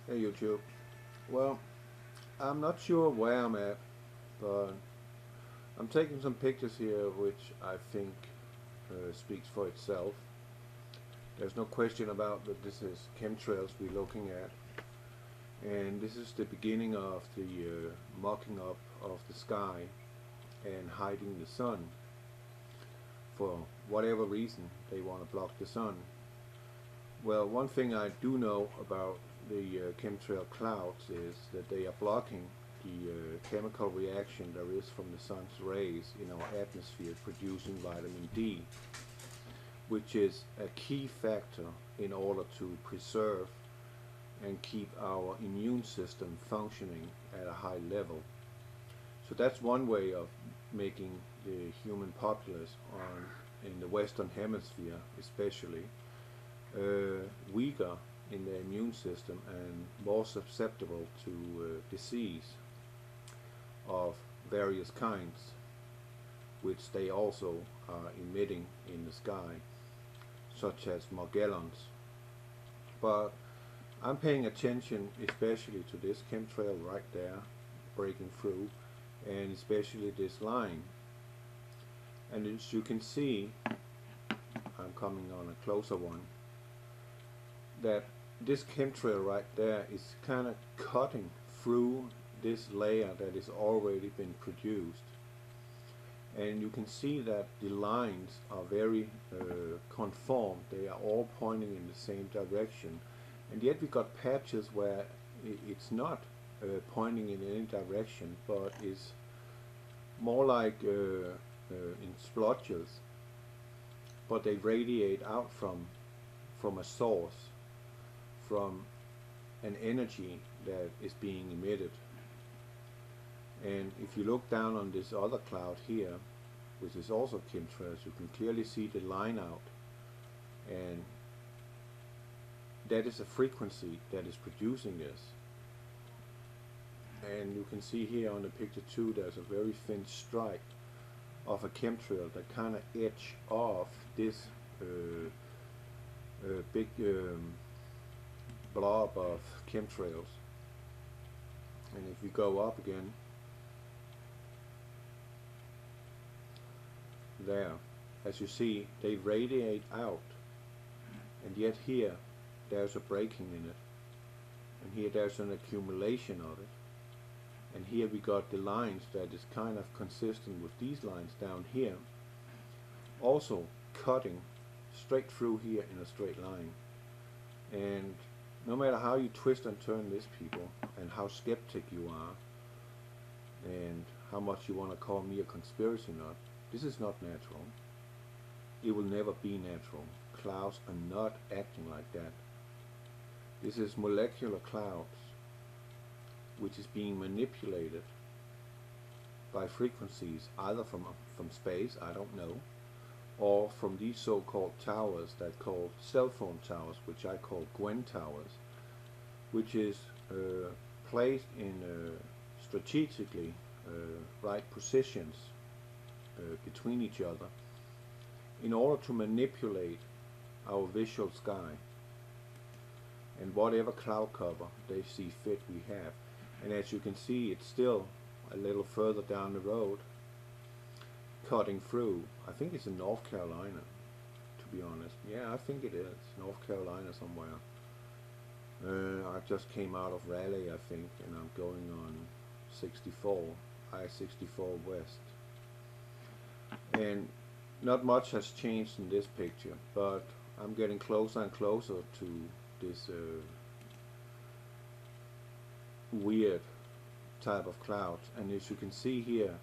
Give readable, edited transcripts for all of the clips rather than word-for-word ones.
Hey YouTube. Well, I'm not sure where I'm at, but I'm taking some pictures here which I think speaks for itself. There's no question about that this is chemtrails we're looking at, and this is the beginning of the mocking up of the sky and hiding the sun. For whatever reason they want to block the sun. Well, one thing I do know about the chemtrail clouds is that they are blocking the chemical reaction there is from the sun's rays in our atmosphere producing vitamin D, which is a key factor in order to preserve and keep our immune system functioning at a high level. So that's one way of making the human populace in the Western Hemisphere especially weaker in their immune system and more susceptible to disease of various kinds, which they also are emitting in the sky, such as Magellans. But I'm paying attention especially to this chemtrail right there breaking through, and especially this line. And as you can see, I'm coming on a closer one, that this chemtrail right there is kind of cutting through this layer that is already been produced, and you can see that the lines are very conformed. They are all pointing in the same direction, and yet we got patches where it's not pointing in any direction, but is more like in splotches, but they radiate out from a source, from an energy that is being emitted. And if you look down on this other cloud here, which is also chemtrails, you can clearly see the line out, and that is a frequency that is producing this. And you can see here on the picture too, there's a very thin stripe of a chemtrail that kind of etch off this big blob of chemtrails. And if we go up again, there, as you see, they radiate out, and yet here there's a breaking in it, and here there's an accumulation of it, and here we got the lines that is kind of consistent with these lines down here, also cutting straight through here in a straight line. And no matter how you twist and turn this, people, and how skeptic you are, and how much you want to call me a conspiracy nut, this is not natural. It will never be natural. Clouds are not acting like that. This is molecular clouds, which is being manipulated by frequencies, either from space, I don't know, or from these so-called towers that called cell phone towers, which I call Gwen towers, which is placed in strategically right positions between each other in order to manipulate our visual sky and whatever cloud cover they see fit we have. And as you can see, it's still a little further down the road cutting through. I think it's in North Carolina, to be honest. Yeah, I think it is North Carolina somewhere. I just came out of Raleigh, I think, and I'm going on 64, I-64 West. And not much has changed in this picture, but I'm getting closer and closer to this weird type of clouds. And as you can see here,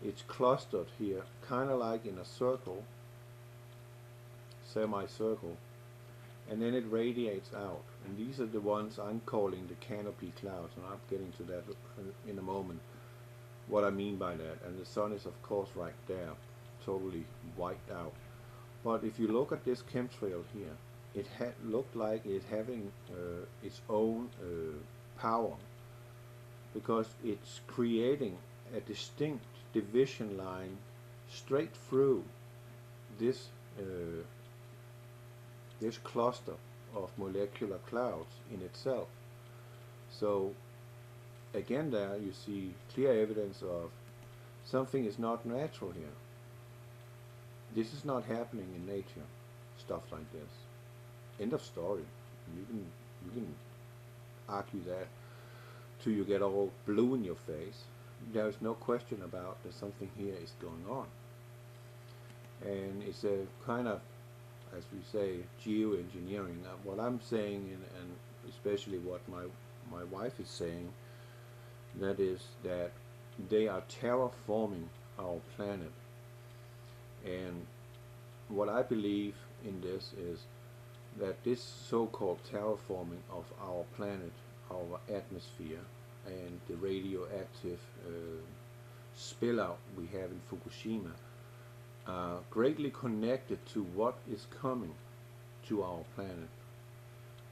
it's clustered here, kind of like in a circle, semicircle, and then it radiates out. And these are the ones I'm calling the canopy clouds, and I'm getting to that in a moment, what I mean by that. And the sun is of course right there, totally wiped out. But if you look at this chemtrail here, it looked like it's having its own power, because it's creating a distinct division line straight through this this cluster of molecular clouds in itself. So again, there you see clear evidence of something is not natural here. This is not happening in nature. Stuff like this. End of story. You can argue that till you get all blue in your face. There is no question about that something here is going on. And it's a kind of, as we say, geoengineering. What I'm saying, and especially what my wife is saying, that is that they are terraforming our planet. And what I believe in this is that this so-called terraforming of our planet, our atmosphere, and the radioactive spill out we have in Fukushima are greatly connected to what is coming to our planet.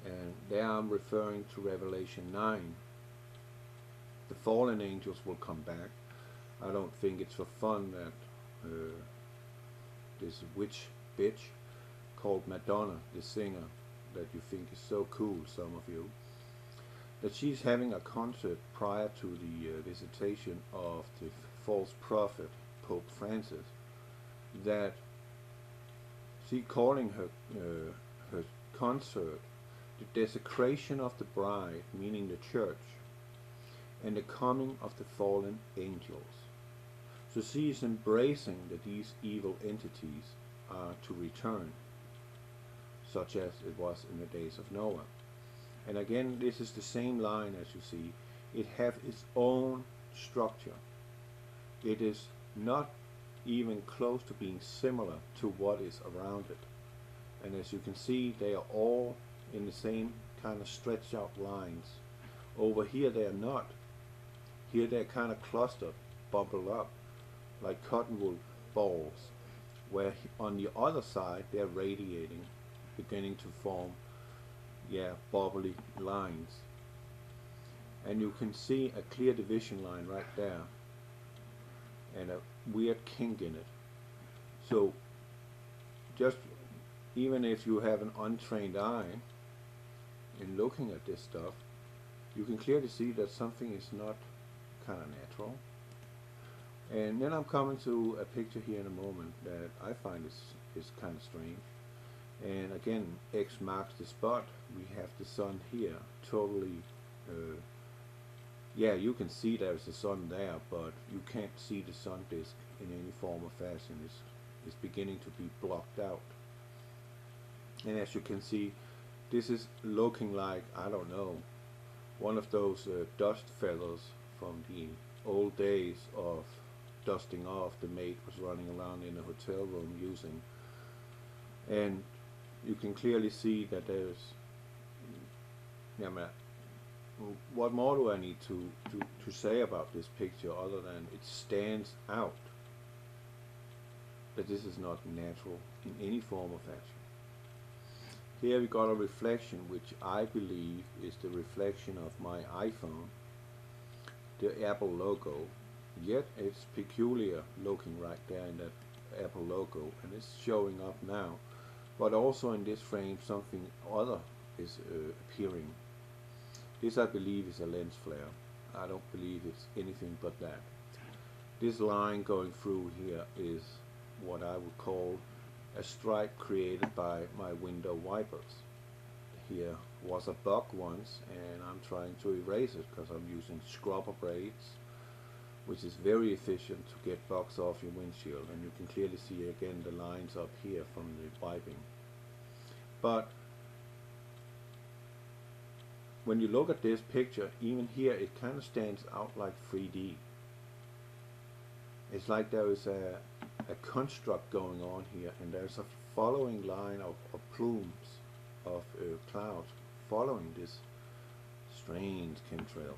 And there I'm referring to Revelation 9. The fallen angels will come back. I don't think it's for fun that this witch bitch called Madonna, the singer that you think is so cool, some of you, that she's having a concert prior to the visitation of the false prophet Pope Francis, that she calling her concert the desecration of the bride, meaning the church, and the coming of the fallen angels. So she is embracing that these evil entities are to return, such as it was in the days of Noah. And again, this is the same line as you see. It has its own structure. It is not even close to being similar to what is around it. And as you can see, they are all in the same kind of stretched out lines. Over here they are not. Here they're kind of clustered, bubbled up, like cottonwood balls, where on the other side they're radiating, beginning to form, bubbly lines. And you can see a clear division line right there, and a weird kink in it. So just even if you have an untrained eye in looking at this stuff, you can clearly see that something is not kind of natural. And then I'm coming to a picture here in a moment that I find is kind of strange. And again, X marks the spot. We have the sun here, totally, you can see there's a sun there, but you can't see the sun disk in any form or fashion. It's beginning to be blocked out. And as you can see, this is looking like, I don't know, one of those dust feathers from the old days of dusting off the maid was running around in a hotel room using. And you can clearly see that there's, what more do I need to say about this picture other than it stands out that this is not natural in any form or fashion. Here we got a reflection which I believe is the reflection of my iPhone, the Apple logo, yet it's peculiar looking right there in that Apple logo, and it's showing up now. But also in this frame something other is appearing. This I believe is a lens flare. I don't believe it's anything but that. This line going through here is what I would call a stripe created by my window wipers. Here was a bug once, and I'm trying to erase it because I'm using scrubber braids, which is very efficient to get bugs off your windshield. And you can clearly see again the lines up here from the wiping. But when you look at this picture, even here it kind of stands out like 3D. It's like there is a construct going on here, and there's a following line of plumes of clouds following this strange chemtrail.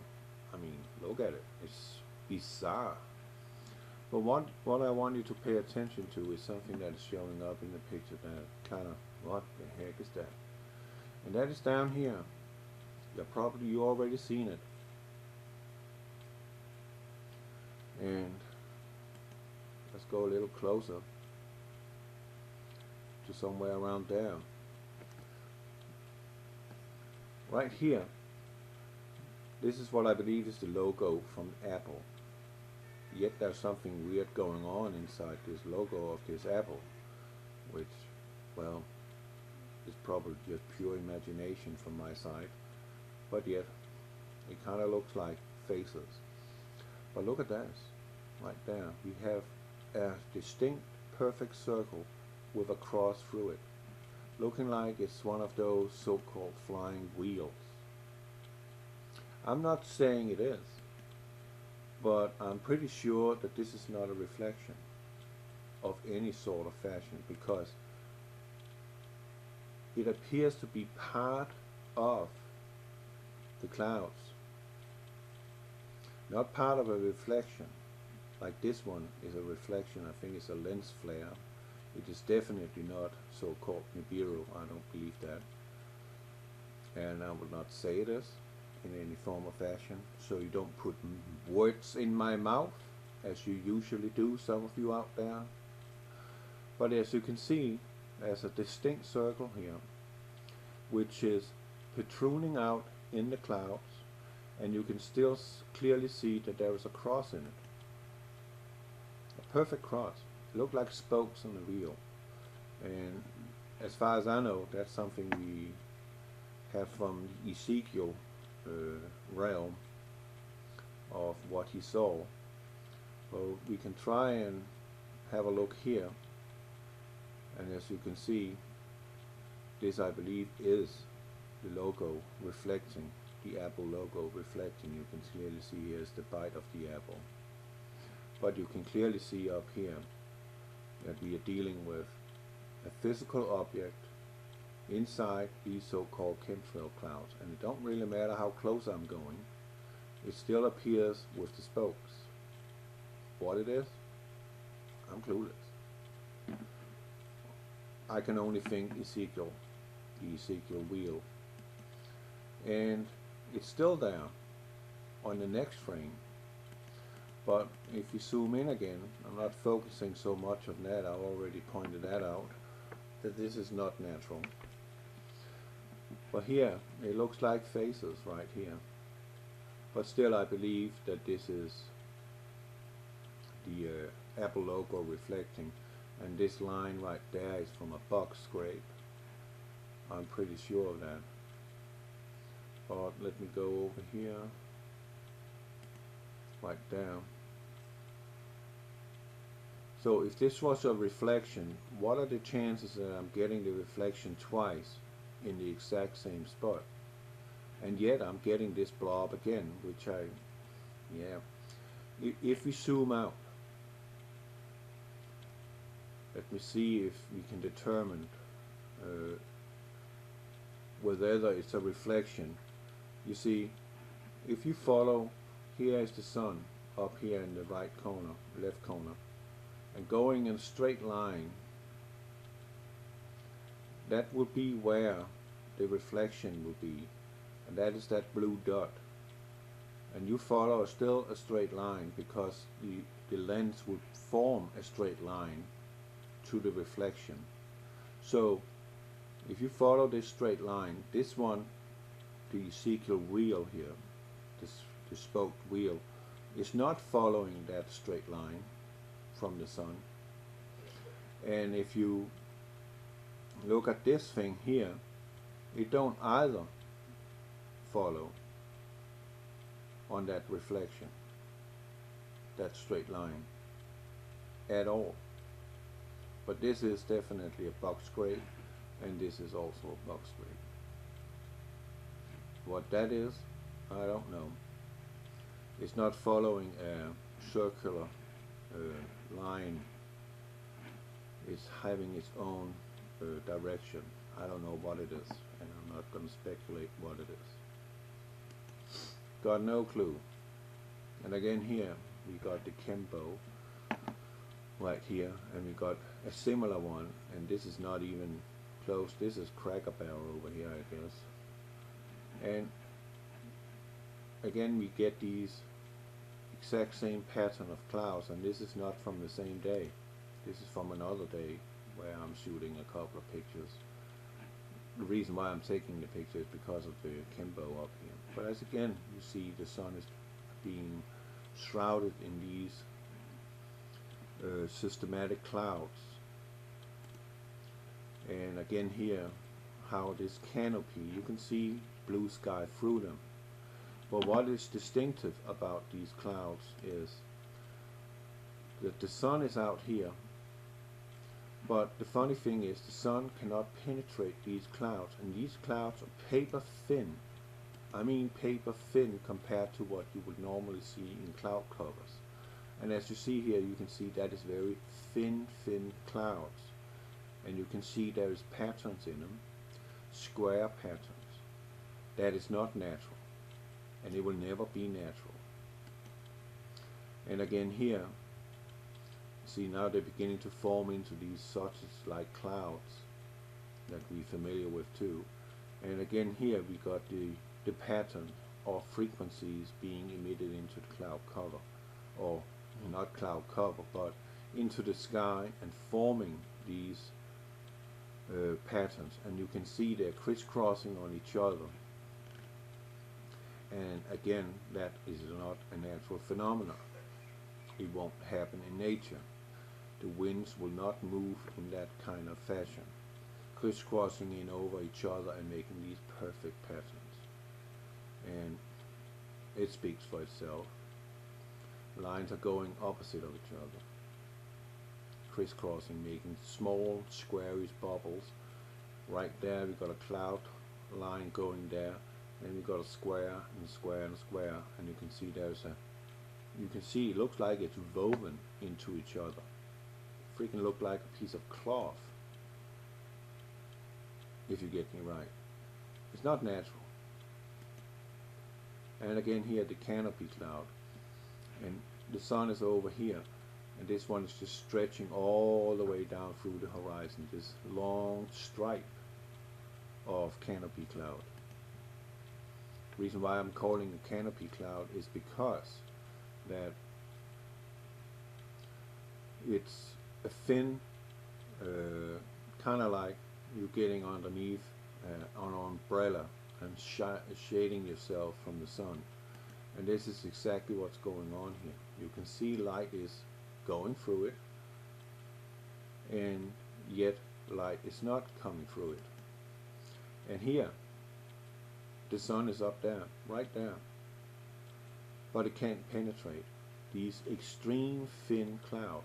I mean, look at it. It's bizarre. But what I want you to pay attention to is something that is showing up in the picture that kind of, what the heck is that? And that is down here. You already seen it. And let's go a little closer to somewhere around there. Right here, This is what I believe is the logo from Apple. Yet there's something weird going on inside this logo of this apple, which, well, is probably just pure imagination from my side, but yet it kind of looks like faces. But look at this, right there. We have a distinct, perfect circle with a cross through it, looking like it's one of those so-called flying wheels. I'm not saying it is, but I'm pretty sure that this is not a reflection of any sort of fashion, because it appears to be part of the clouds, not part of a reflection. Like this one is a reflection. I think it's a lens flare. It is definitely not so-called Nibiru. I don't believe that, and I would not say it is in any form or fashion, so you don't put words in my mouth as you usually do, some of you out there. But as you can see, there's a distinct circle here which is protruding out in the clouds, and you can still clearly see that there is a cross in it, a perfect cross. It looked like spokes on a wheel, and as far as I know, that's something we have from Ezekiel realm of what he saw. So we can try and have a look here, and as you can see, this I believe is the logo reflecting, the Apple logo reflecting. You can clearly see here's the bite of the apple, but you can clearly see up here that we are dealing with a physical object inside these so-called chemtrail clouds, and it don't really matter how close I'm going, it still appears with the spokes. What it is, I'm clueless. I can only think Ezekiel, the Ezekiel wheel, and it's still there on the next frame. But if you zoom in again, I'm not focusing so much on that. I already pointed that out, that this is not natural. But here, it looks like faces right here. But still, I believe that this is the Apple logo reflecting, and this line right there is from a box scrape. I'm pretty sure of that. But let me go over here, right there. So if this was a reflection, what are the chances that I'm getting the reflection twice in the exact same spot? And yet I'm getting this blob again, which if we zoom out, let me see if we can determine whether it's a reflection. You see, if you follow, here is the sun up here in the right corner, left corner, and going in a straight line, that would be where the reflection would be, and that is that blue dot. And you follow still a straight line, because the lens would form a straight line to the reflection. So if you follow this straight line, this one, the Ezekiel wheel here, the spoked wheel, is not following that straight line from the sun. And if you look at this thing here, it don't either follow on that reflection, that straight line, at all. But this is definitely a box scrape, and this is also a box scrape. What that is, I don't know. It's not following a circular line. It's having its own direction. I don't know what it is, and I'm not going to speculate what it is. Got no clue. And again here, we got the Chembo right here, and we got a similar one, and this is not even close. This is Cracker Barrel over here, I guess. And again, we get these exact same pattern of clouds, and this is not from the same day. This is from another day where I'm shooting a couple of pictures. The reason why I'm taking the picture is because of the Chembo up here. But as again, you see the sun is being shrouded in these systematic clouds. And again here, how this canopy, you can see blue sky through them. But what is distinctive about these clouds is that the sun is out here, but the funny thing is the sun cannot penetrate these clouds, and these clouds are paper thin. I mean paper thin compared to what you would normally see in cloud covers. And as you see here, you can see that is very thin clouds. And you can see there is patterns in them, square patterns. That is not natural, and it will never be natural. And again here, see now they're beginning to form into these sausage-like clouds that we're familiar with too. And again here we got the pattern of frequencies being emitted into the cloud cover, or not cloud cover, but into the sky and forming these patterns. And you can see they're crisscrossing on each other. And again, that is not a natural phenomenon. It won't happen in nature. The winds will not move in that kind of fashion, crisscrossing in over each other and making these perfect patterns. And it speaks for itself. Lines are going opposite of each other, crisscrossing, making small squarish bubbles. Right there we got a cloud line going there, and we got a square and square and square, and you can see there's a, you can see it looks like it's woven into each other. Freaking look like a piece of cloth, if you get me right. It's not natural. And again here the canopy cloud, and the sun is over here, and this one is just stretching all the way down through the horizon, this long stripe of canopy cloud. The reason why I'm calling it canopy cloud is because that it's a thin, kind of like you're getting underneath an umbrella and shading yourself from the sun. And this is exactly what's going on here. You can see light is going through it, and yet light is not coming through it. And here, the sun is up there, right there, but it can't penetrate these extreme thin clouds.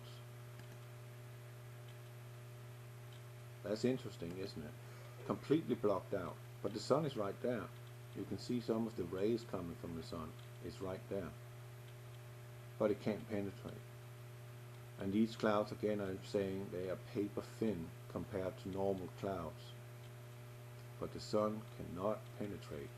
That's interesting, isn't it? Completely blocked out, but the sun is right there. You can see some of the rays coming from the sun. It's right there, but it can't penetrate. And these clouds, again, I'm saying they are paper thin compared to normal clouds, but the sun cannot penetrate.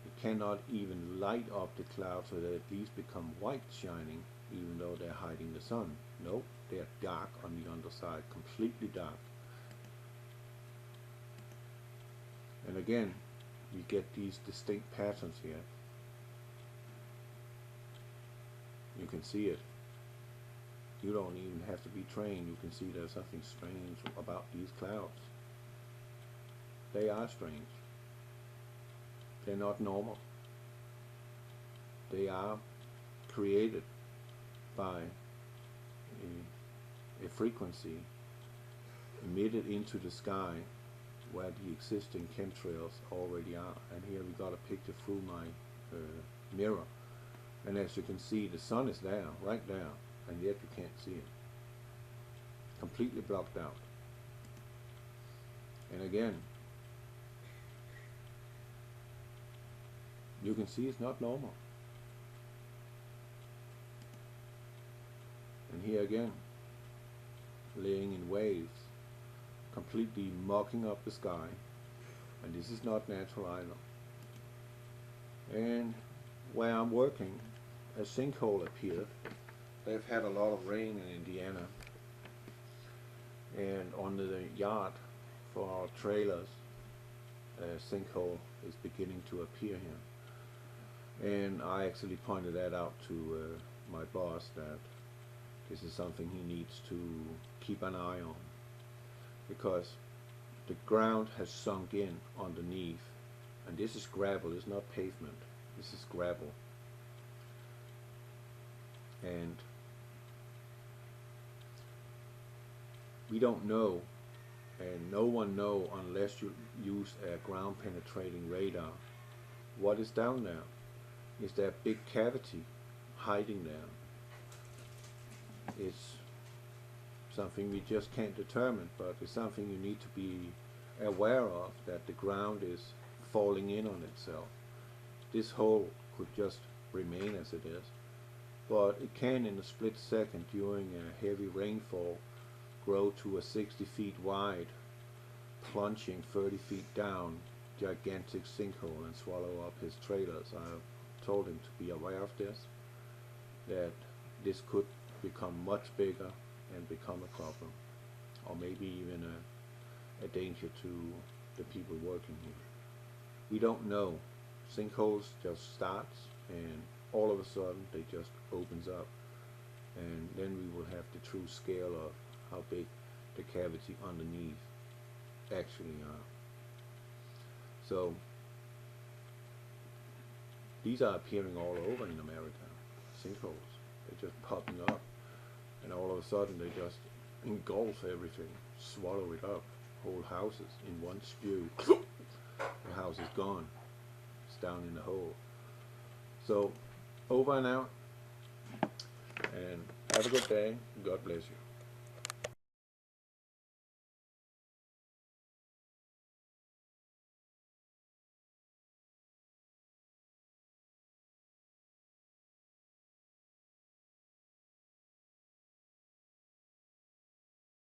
It cannot even light up the clouds so that at least become white shining, even though they're hiding the sun. Nope, they're dark on the underside, completely dark. And again, you get these distinct patterns here. You can see it. You don't even have to be trained. You can see there's something strange about these clouds. They are strange. They're not normal. They are created by a frequency emitted into the sky where the existing chemtrails already are. And here we got a picture through my mirror. And as you can see, the sun is there, right there, and yet you can't see it. Completely blocked out. And again, you can see it's not normal. And here again, laying in waves, completely mucking up the sky, and this is not natural either. And where I'm working, a sinkhole appeared. They've had a lot of rain in Indiana, and on the yard for our trailers, a sinkhole is beginning to appear here. And I actually pointed that out to my boss, that this is something he needs to keep an eye on, because the ground has sunk in underneath, and this is gravel, it's not pavement. This is gravel. And we don't know, and no one know unless you use a ground penetrating radar, what is down there. Is there a big cavity hiding there? It's something we just can't determine, but it's something you need to be aware of, that the ground is falling in on itself. This hole could just remain as it is, but it can in a split second during a heavy rainfall grow to a 60 feet wide, plunging 30 feet down, gigantic sinkhole and swallow up his trailers. I told him to be aware of this, that this could become much bigger and become a problem, or maybe even a danger to the people working here. We don't know. Sinkholes just starts and all of a sudden they just opens up, and then we will have the true scale of how big the cavity underneath actually are. So these are appearing all over in America. Sinkholes, they're just popping up, and all of a sudden they just engulf everything, swallow it up, whole houses in one spew. The house is gone. It's down in the hole. So over and out, and have a good day. God bless you.